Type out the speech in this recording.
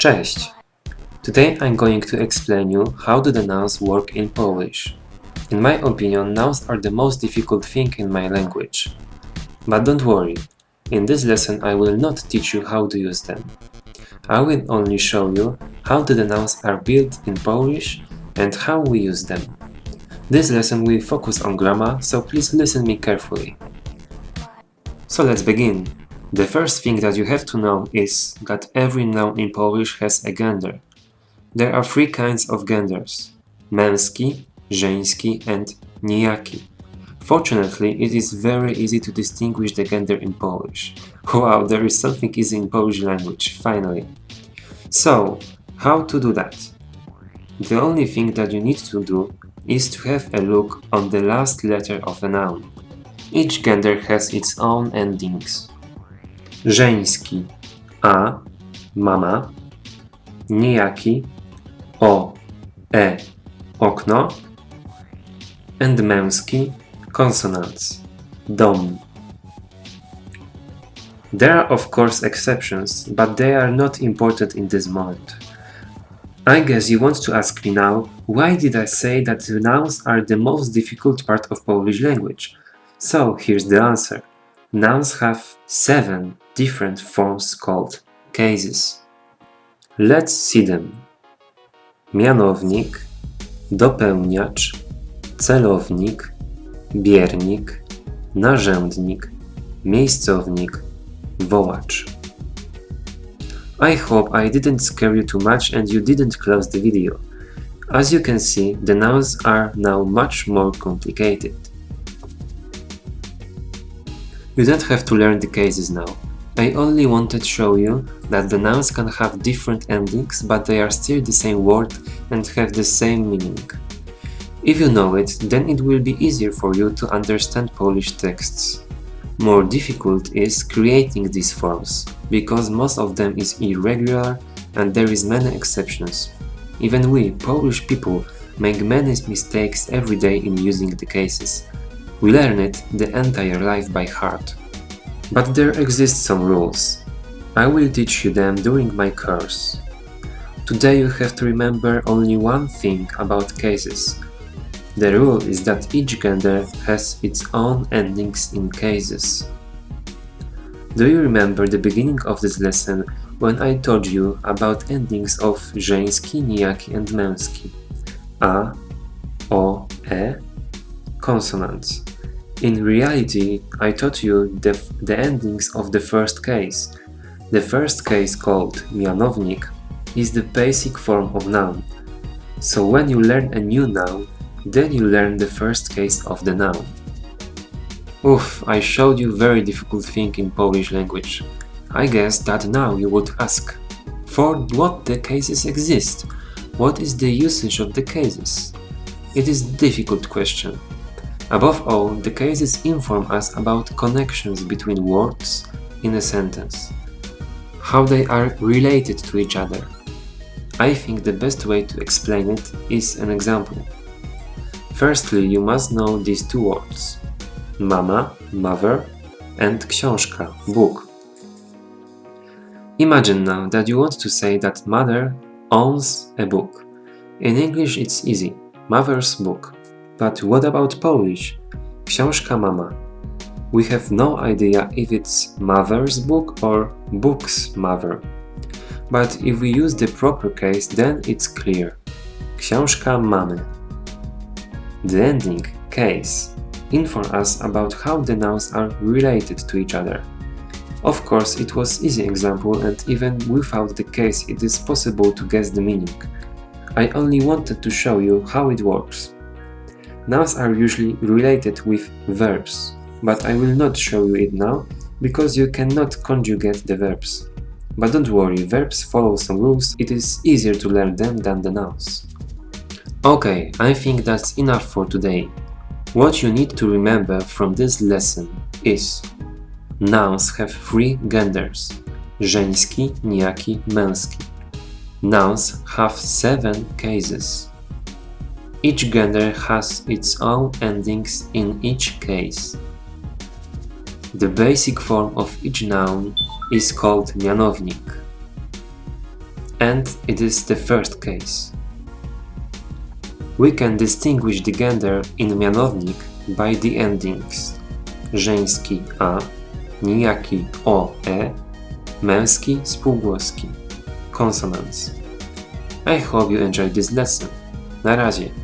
Cześć! Today I'm going to explain you how do the nouns work in Polish. In my opinion, nouns are the most difficult thing in my language. But don't worry, in this lesson I will not teach you how to use them. I will only show you how the nouns are built in Polish and how we use them. This lesson will focus on grammar, so please listen me carefully. So let's begin. The first thing that you have to know is that every noun in Polish has a gender. There are three kinds of genders: męski, żeński and nijaki. Fortunately, it is very easy to distinguish the gender in Polish. Wow, there is something easy in Polish language, finally. So, how to do that? The only thing that you need to do is to have a look on the last letter of a noun. Each gender has its own endings. Żeński a, mama, nijaki o, okno, and męski consonants, dom. There are of course exceptions, but they are not important in this moment. I guess you want to ask me now, why did I say that the nouns are the most difficult part of Polish language? So here's the answer. Nouns have 7 different forms called cases. Let's see them. Mianownik, dopełniacz, celownik, biernik, narzędnik, miejscownik, wołacz. I hope I didn't scare you too much and you didn't close the video. As you can see, the nouns are now much more complicated. You don't have to learn the cases now. I only wanted to show you that the nouns can have different endings, but they are still the same word and have the same meaning. If you know it, then it will be easier for you to understand Polish texts. More difficult is creating these forms, because most of them is irregular and there is many exceptions. Even we, Polish people, make many mistakes every day in using the cases. We learn it the entire life by heart. But there exist some rules. I will teach you them during my course. Today you have to remember only one thing about cases. The rule is that each gender has its own endings in cases. Do you remember the beginning of this lesson when I told you about endings of żeński, nijaki and męski? A, o, consonants. In reality, I taught you the endings of the first case. The first case, called mianownik, is the basic form of noun. So when you learn a new noun, then you learn the first case of the noun. Oof, I showed you very difficult thing in Polish language. I guess that now you would ask, for what the cases exist? What is the usage of the cases? It is a difficult question. Above all, the cases inform us about connections between words in a sentence, how they are related to each other. I think the best way to explain it is an example. Firstly, you must know these two words: mama, mother, and książka, book. Imagine now that you want to say that mother owns a book. In English it's easy, mother's book. But what about Polish? Książka mama. We have no idea if it's mother's book or book's mother. But if we use the proper case, then it's clear. Książka mamy. The ending, case, inform us about how the nouns are related to each other. Of course, it was easy example and even without the case it is possible to guess the meaning. I only wanted to show you how it works. Nouns are usually related with verbs, but I will not show you it now, because you cannot conjugate the verbs. But don't worry, verbs follow some rules, it is easier to learn them than the nouns. Okay, I think that's enough for today. What you need to remember from this lesson is: nouns have 3 genders: żeński, nijaki, męski. Nouns have 7 cases. Each gender has its own endings in each case. The basic form of each noun is called mianownik. and it is the first case. We can distinguish the gender in mianownik by the endings żeński a, nijaki o, e, męski spółgłoski, consonants. I hope you enjoyed this lesson. Na razie.